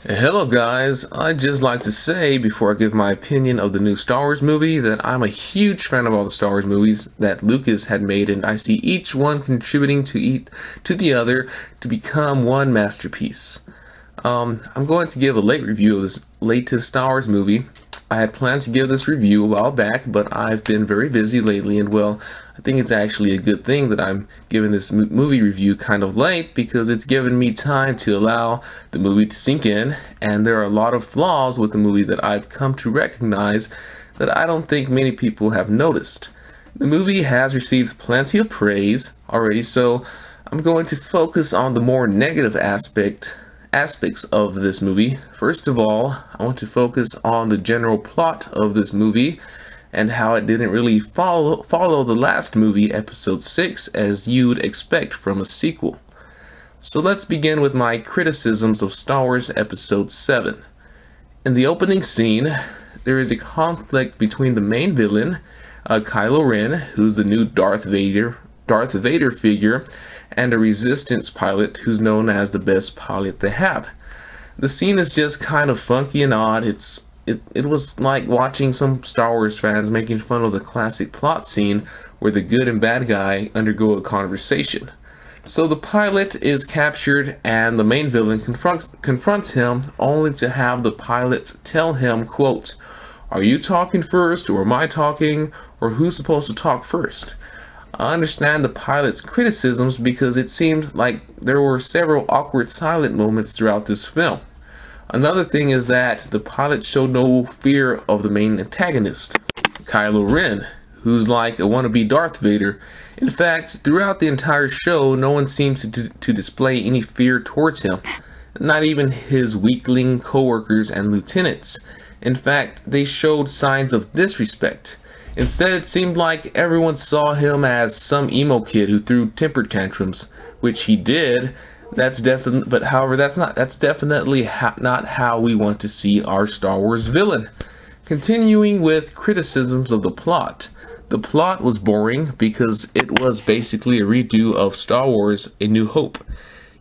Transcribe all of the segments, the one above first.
Hello guys, I'd just like to say before I give my opinion of the new Star Wars movie that I'm a huge fan of all the Star Wars movies that Lucas had made, and I see each one contributing to the other to become one masterpiece. I'm going to give a late review of this latest Star Wars movie. I had planned to give this review a while back, but I've been very busy lately, and well, I think it's actually a good thing that I'm giving this movie review kind of late because it's given me time to allow the movie to sink in, and there are a lot of flaws with the movie that I've come to recognize that I don't think many people have noticed. The movie has received plenty of praise already, so I'm going to focus on the more negative aspects of this movie. First of all, I want to focus on the general plot of this movie and how it didn't really follow the last movie, episode 6, as you'd expect from a sequel. So let's begin with my criticisms of Star Wars episode 7. In the opening scene, there is a conflict between the main villain, Kylo Ren, who's the new Darth Vader figure, and a Resistance pilot who's known as the best pilot they have. The scene is just kind of funky and odd. It was like watching some Star Wars fans making fun of the classic plot scene where the good and bad guy undergo a conversation. So the pilot is captured and the main villain confronts him, only to have the pilot tell him, quote, "Are you talking first, or am I talking, or who's supposed to talk first?" I understand the pilot's criticisms because it seemed like there were several awkward silent moments throughout this film. Another thing is that the pilot showed no fear of the main antagonist, Kylo Ren, who's like a wannabe Darth Vader. In fact, throughout the entire show, no one seems to display any fear towards him, not even his weakling co-workers and lieutenants. In fact, they showed signs of disrespect. Instead, it seemed like everyone saw him as some emo kid who threw temper tantrums, which he did. That's definitely not how we want to see our Star Wars villain. Continuing with criticisms of the plot. The plot was boring because it was basically a redo of Star Wars: A New Hope.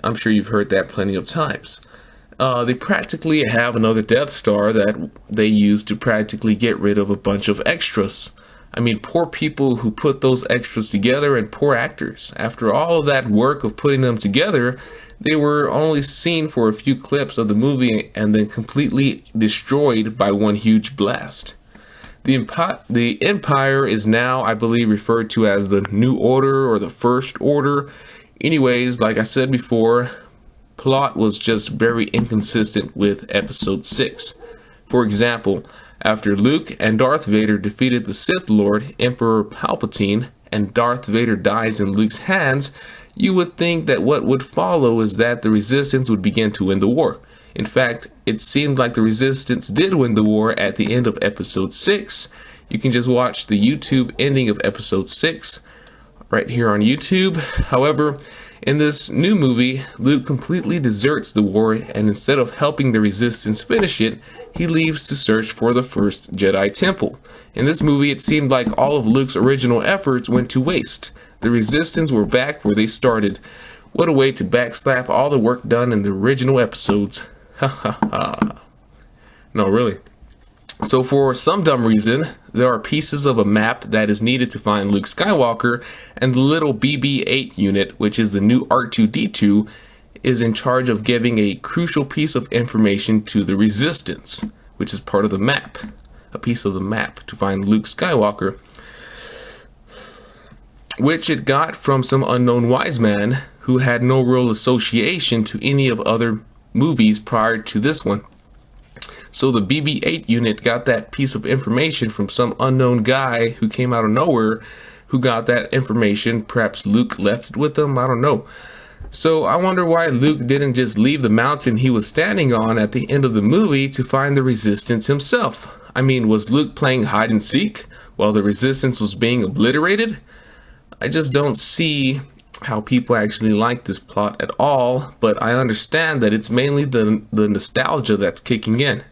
I'm sure you've heard that plenty of times. They practically have another Death Star that they use to practically get rid of a bunch of extras. I mean, poor people who put those extras together, and poor actors. After all of that work of putting them together, they were only seen for a few clips of the movie and then completely destroyed by one huge blast. The Empire is now, I believe, referred to as the New Order or the First Order. Anyways, like I said before, plot was just very inconsistent with episode 6. For example, after Luke and Darth Vader defeated the Sith Lord, Emperor Palpatine, and Darth Vader dies in Luke's hands, you would think that what would follow is that the Resistance would begin to win the war. In fact, it seemed like the Resistance did win the war at the end of episode 6. You can just watch the YouTube ending of episode 6 right here on YouTube. However, in this new movie, Luke completely deserts the war, and instead of helping the Resistance finish it, he leaves to search for the first Jedi Temple. In this movie, it seemed like all of Luke's original efforts went to waste. The Resistance were back where they started. What a way to backslap all the work done in the original episodes. Ha ha ha. No, really. So for some dumb reason, there are pieces of a map that is needed to find Luke Skywalker, and the little BB-8 unit, which is the new R2-D2, is in charge of giving a crucial piece of information to the Resistance, which is part of the map. A piece of the map to find Luke Skywalker, which it got from some unknown wise man who had no real association to any of other movies prior to this one. So the BB-8 unit got that piece of information from some unknown guy who came out of nowhere, who got that information. Perhaps Luke left it with him, I don't know. So I wonder why Luke didn't just leave the mountain he was standing on at the end of the movie to find the Resistance himself. I mean, was Luke playing hide and seek while the Resistance was being obliterated? I just don't see how people actually like this plot at all, but I understand that it's mainly the nostalgia that's kicking in.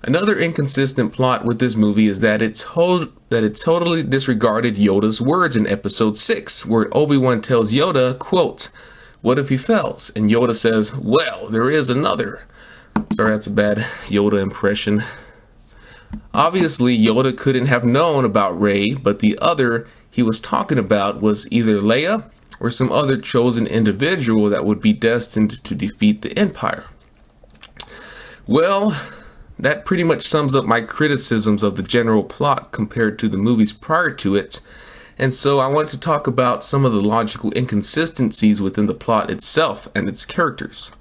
Another inconsistent plot with this movie is that it totally disregarded Yoda's words in episode 6, where Obi-Wan tells Yoda, quote, What if he fails? And Yoda says, well, there is another. Sorry, that's a bad Yoda impression. Obviously, Yoda couldn't have known about Rey, but the other he was talking about was either Leia or some other chosen individual that would be destined to defeat the Empire. Well, that pretty much sums up my criticisms of the general plot compared to the movies prior to it. And so I want to talk about some of the logical inconsistencies within the plot itself and its characters.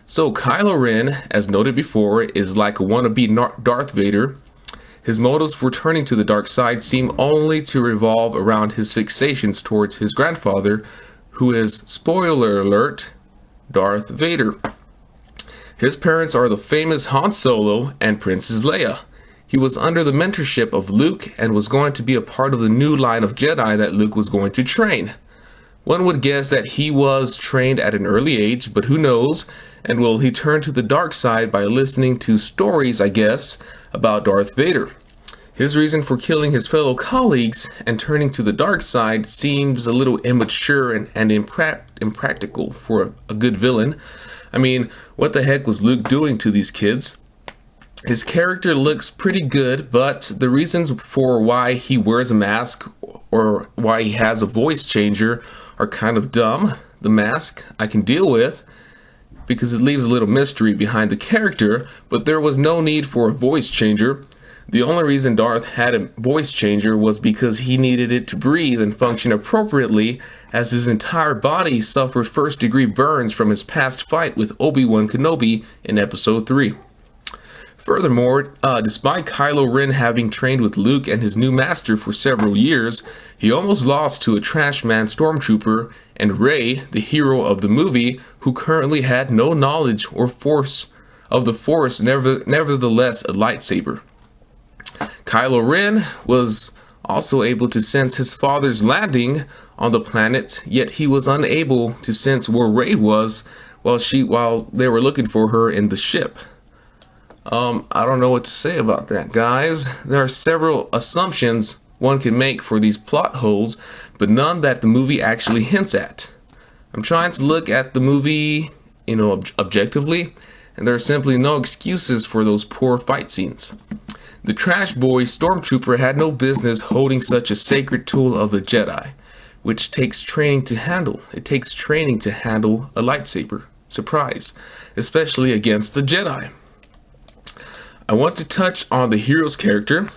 So Kylo Ren, as noted before, is like a wannabe Darth Vader. His motives for turning to the dark side seem only to revolve around his fixations towards his grandfather, who is, spoiler alert, Darth Vader. His parents are the famous Han Solo and Princess Leia. He was under the mentorship of Luke and was going to be a part of the new line of Jedi that Luke was going to train. One would guess that he was trained at an early age, but who knows? And will he turn to the dark side by listening to stories, I guess, about Darth Vader? His reason for killing his fellow colleagues and turning to the dark side seems a little immature and impractical for a good villain. I mean, what the heck was Luke doing to these kids? His character looks pretty good, but the reasons for why he wears a mask or why he has a voice changer are kind of dumb. The mask I can deal with because it leaves a little mystery behind the character, but there was no need for a voice changer. The only reason Darth had a voice changer was because he needed it to breathe and function appropriately, as his entire body suffered first-degree burns from his past fight with Obi-Wan Kenobi in Episode 3. Furthermore, despite Kylo Ren having trained with Luke and his new master for several years, he almost lost to a trash man stormtrooper, and Rey, the hero of the movie, who currently had no knowledge or force of the Force, nevertheless a lightsaber. Kylo Ren was also able to sense his father's landing on the planet, yet he was unable to sense where Rey was while they were looking for her in the ship. I don't know what to say about that, guys. There are several assumptions one can make for these plot holes, but none that the movie actually hints at. I'm trying to look at the movie, objectively, and there are simply no excuses for those poor fight scenes. The trash boy stormtrooper had no business holding such a sacred tool of the Jedi, which takes training to handle. It takes training to handle a lightsaber. Surprise. Especially against the Jedi. I want to touch on the hero's character,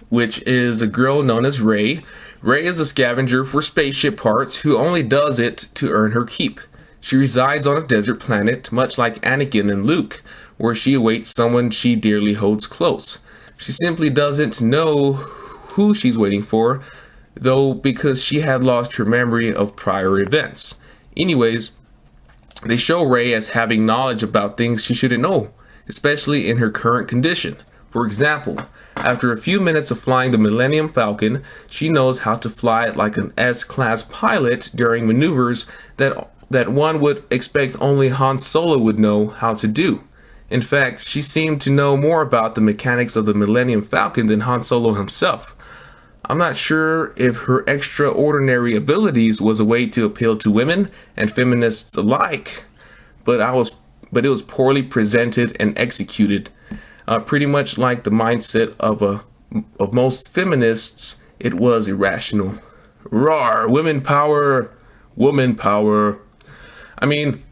which is a girl known as Rey. Rey is a scavenger for spaceship parts who only does it to earn her keep. She resides on a desert planet, much like Anakin and Luke, where she awaits someone she dearly holds close. She simply doesn't know who she's waiting for, though, because she had lost her memory of prior events. Anyways, they show Rey as having knowledge about things she shouldn't know, especially in her current condition. For example, after a few minutes of flying the Millennium Falcon, she knows how to fly it like an S-class pilot during maneuvers that one would expect only Han Solo would know how to do. In fact, she seemed to know more about the mechanics of the Millennium Falcon than Han Solo himself. I'm not sure if her extraordinary abilities was a way to appeal to women and feminists alike, but it was poorly presented and executed. Pretty much like the mindset of most feminists, it was irrational. Roar, women power, woman power. I mean,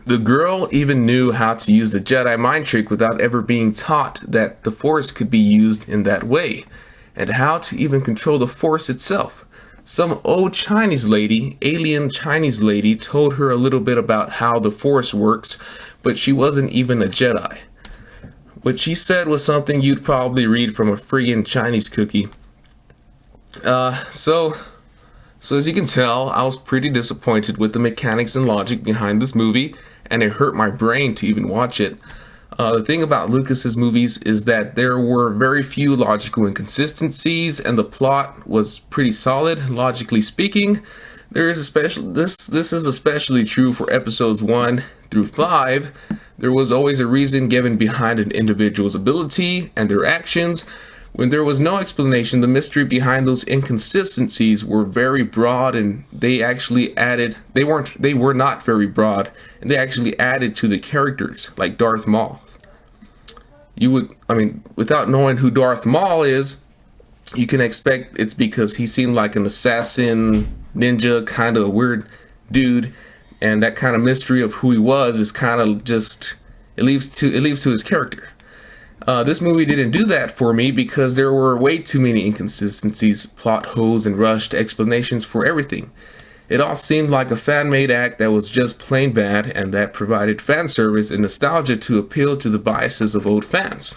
the girl even knew how to use the Jedi mind trick without ever being taught that the Force could be used in that way, and how to even control the Force itself. Some old Chinese lady, alien Chinese lady, told her a little bit about how the Force works, but she wasn't even a Jedi. What she said was something you'd probably read from a friggin' Chinese cookie. So as you can tell, I was pretty disappointed with the mechanics and logic behind this movie, and it hurt my brain to even watch it. The thing about Lucas's movies is that there were very few logical inconsistencies, and the plot was pretty solid, logically speaking. This is especially true for episodes 1 through 5. There was always a reason given behind an individual's ability and their actions, When there was no explanation, the mystery behind those inconsistencies were very broad, and they actually added, they were not very broad, and they actually added to the characters, like Darth Maul. Without knowing who Darth Maul is, you can expect it's because he seemed like an assassin, ninja, kind of weird dude, and that kind of mystery of who he was is kind of just, it leaves to his character. This movie didn't do that for me because there were way too many inconsistencies, plot holes, and rushed explanations for everything. It all seemed like a fan-made act that was just plain bad, and that provided fan service and nostalgia to appeal to the biases of old fans.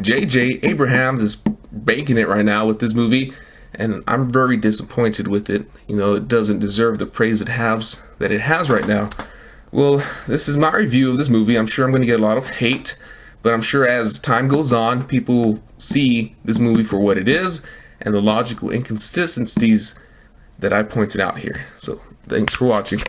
J.J. Abrams is banking it right now with this movie, and I'm very disappointed with it. It doesn't deserve the praise it has right now. Well, this is my review of this movie. I'm sure I'm going to get a lot of hate, but I'm sure as time goes on, people see this movie for what it is and the logical inconsistencies that I pointed out here. So, thanks for watching.